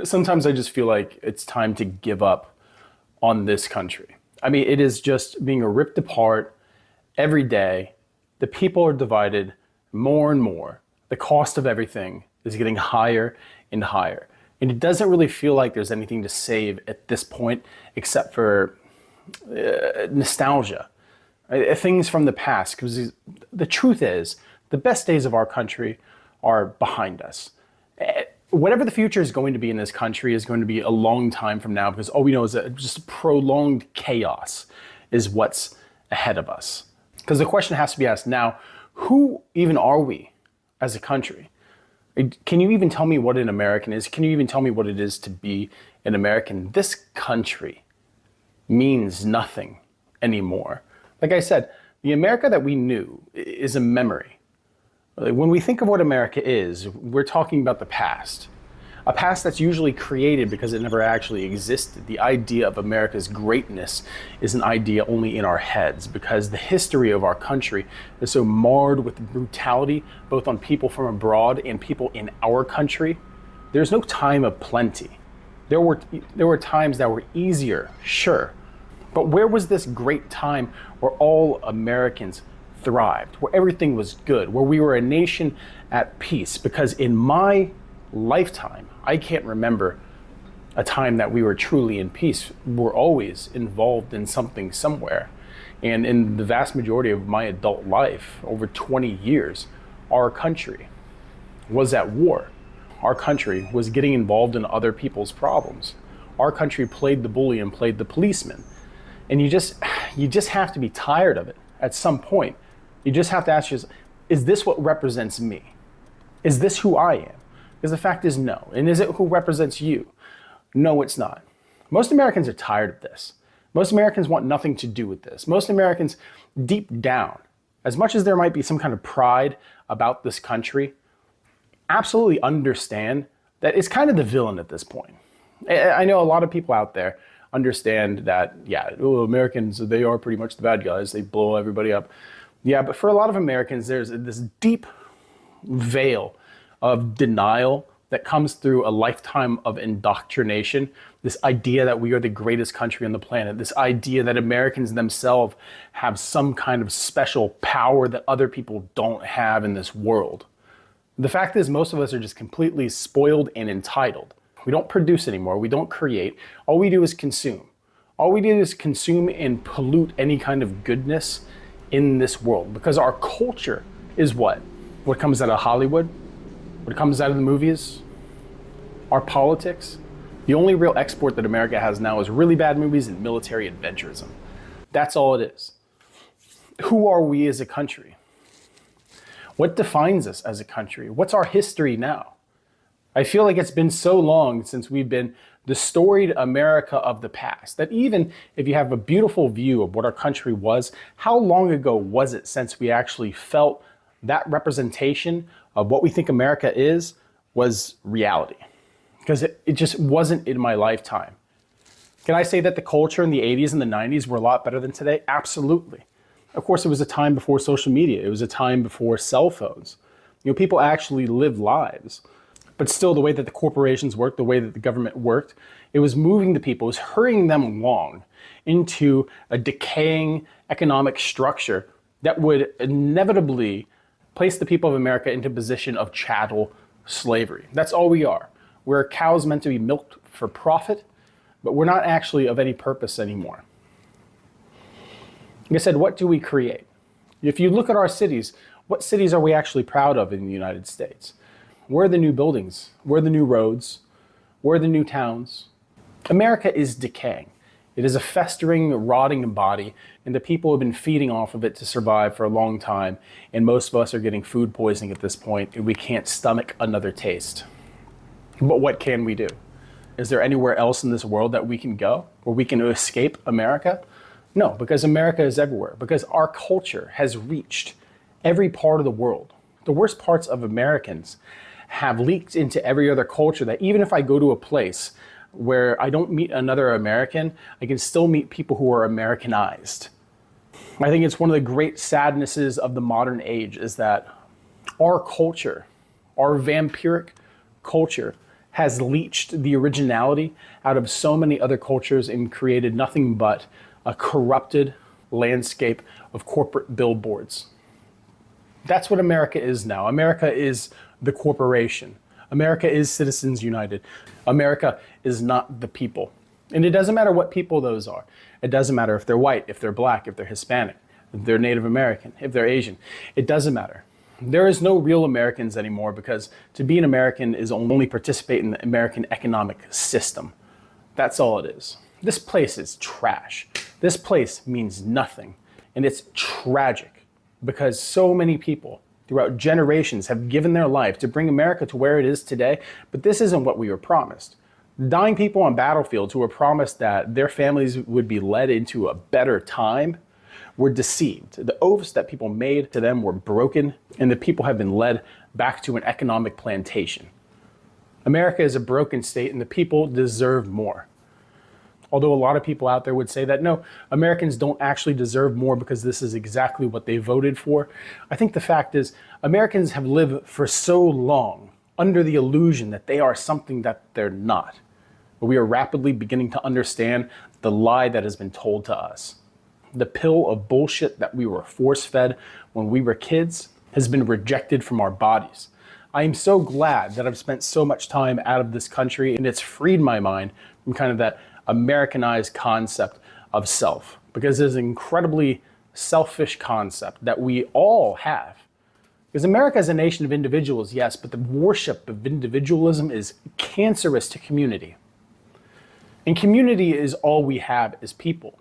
Sometimes I just feel like it's time to give up on this country. I mean, it is just being ripped apart every day. The people are divided more and more. The cost of everything is getting higher and higher. And it doesn't really feel like there's anything to save at this point except for nostalgia, right? Things from the past. Because the truth is, the best days of our country are behind us. Whatever the future is going to be in this country is going to be a long time from now, because all we know is that just prolonged chaos is what's ahead of us. Because the question has to be asked now, who even are we as a country? Can you even tell me what an American is? Can you even tell me what it is to be an American? This country means nothing anymore. Like I said, the America that we knew is a memory. When we think of what America is, we're talking about the past. A past that's usually created because it never actually existed. The idea of America's greatness is an idea only in our heads, because the history of our country is so marred with brutality, both on people from abroad and people in our country. There's no time of plenty. There were times that were easier, sure, but where was this great time where all Americans thrived, where everything was good, where we were a nation at peace? Because in my lifetime, I can't remember a time that we were truly in peace. We're always involved in something somewhere. And in the vast majority of my adult life, over 20 years, our country was at war. Our country was getting involved in other people's problems. Our country played the bully and played the policeman. And you just have to be tired of it at some point. You just have to ask yourself, is this what represents me? Is this who I am? Because the fact is no. And is it who represents you? No, it's not. Most Americans are tired of this. Most Americans want nothing to do with this. Most Americans, deep down, as much as there might be some kind of pride about this country, absolutely understand that it's kind of the villain at this point. I know a lot of people out there understand that, yeah, Americans, they are pretty much the bad guys. They blow everybody up. Yeah, but for a lot of Americans, there's this deep veil of denial that comes through a lifetime of indoctrination. This idea that we are the greatest country on the planet. This idea that Americans themselves have some kind of special power that other people don't have in this world. The fact is, most of us are just completely spoiled and entitled. We don't produce anymore. We don't create. All we do is consume. All we do is consume and pollute any kind of goodness in this world, because our culture is what? What comes out of Hollywood? What comes out of the movies? Our politics? The only real export that America has now is really bad movies and military adventurism. That's all it is. Who are we as a country? What defines us as a country? What's our history now? I feel like it's been so long since we've been the storied America of the past, that even if you have a beautiful view of what our country was, how long ago was it since we actually felt that representation of what we think America is was reality? Because it just wasn't in my lifetime. Can I say that the culture in the 80s and the 90s were a lot better than today? Absolutely. Of course, it was a time before social media. It was a time before cell phones. People actually lived lives. But still, the way that the corporations worked, the way that the government worked, it was moving the people, it was hurrying them along into a decaying economic structure that would inevitably place the people of America into a position of chattel slavery. That's all we are. We're cows meant to be milked for profit, but we're not actually of any purpose anymore. Like I said, what do we create? If you look at our cities, what cities are we actually proud of in the United States? Where are the new buildings? Where are the new roads? Where are the new towns? America is decaying. It is a festering, rotting body, and the people have been feeding off of it to survive for a long time, and most of us are getting food poisoning at this point, and we can't stomach another taste. But what can we do? Is there anywhere else in this world that we can go, where we can escape America? No, because America is everywhere, because our culture has reached every part of the world. The worst parts of Americans have leaked into every other culture, that even if I go to a place where I don't meet another American, I can still meet people who are Americanized. I think it's one of the great sadnesses of the modern age is that our culture, our vampiric culture, has leached the originality out of so many other cultures and created nothing but a corrupted landscape of corporate billboards. That's what America is now. America is the corporation. America is Citizens United. America is not the people. And it doesn't matter what people those are. It doesn't matter if they're white, if they're black, if they're Hispanic, if they're Native American, if they're Asian. It doesn't matter. There is no real Americans anymore, because to be an American is only participate in the American economic system. That's all it is. This place is trash. This place means nothing. And it's tragic, because so many people throughout generations have given their life to bring America to where it is today, but this isn't what we were promised. Dying people on battlefields who were promised that their families would be led into a better time were deceived. The oaths that people made to them were broken, and the people have been led back to an economic plantation. America is a broken state, and the people deserve more. Although a lot of people out there would say that, no, Americans don't actually deserve more because this is exactly what they voted for. I think the fact is, Americans have lived for so long under the illusion that they are something that they're not. But we are rapidly beginning to understand the lie that has been told to us. The pill of bullshit that we were force-fed when we were kids has been rejected from our bodies. I am so glad that I've spent so much time out of this country, and it's freed my mind from kind of that Americanized concept of self, because it's an incredibly selfish concept that we all have. Because America is a nation of individuals, yes, but the worship of individualism is cancerous to community. And community is all we have as people.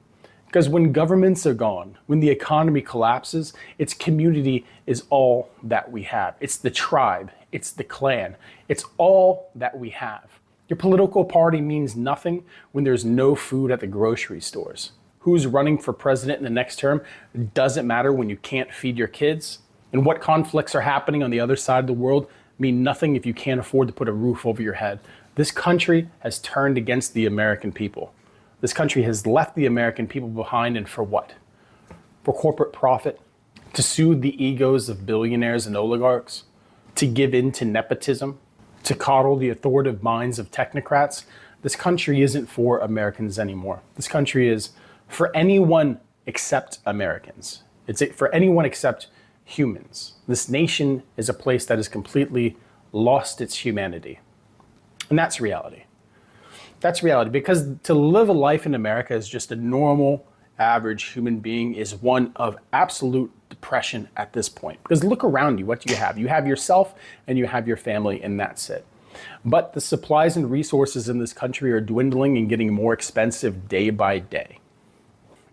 Because when governments are gone, when the economy collapses, its community is all that we have. It's the tribe, it's the clan, it's all that we have. Your political party means nothing when there's no food at the grocery stores. Who's running for president in the next term doesn't matter when you can't feed your kids. And what conflicts are happening on the other side of the world mean nothing if you can't afford to put a roof over your head. This country has turned against the American people. This country has left the American people behind, and for what? For corporate profit? To soothe the egos of billionaires and oligarchs? To give in to nepotism? To coddle the authoritative minds of technocrats? This country isn't for Americans anymore. This country is for anyone except Americans. It's for anyone except humans. This nation is a place that has completely lost its humanity. And that's reality. That's reality, because to live a life in America as just a normal, average human being is one of absolute depression at this point. Because look around you, what do you have? You have yourself and you have your family, and that's it. But the supplies and resources in this country are dwindling and getting more expensive day by day.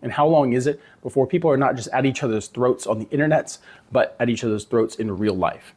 And how long is it before people are not just at each other's throats on the internets, but at each other's throats in real life?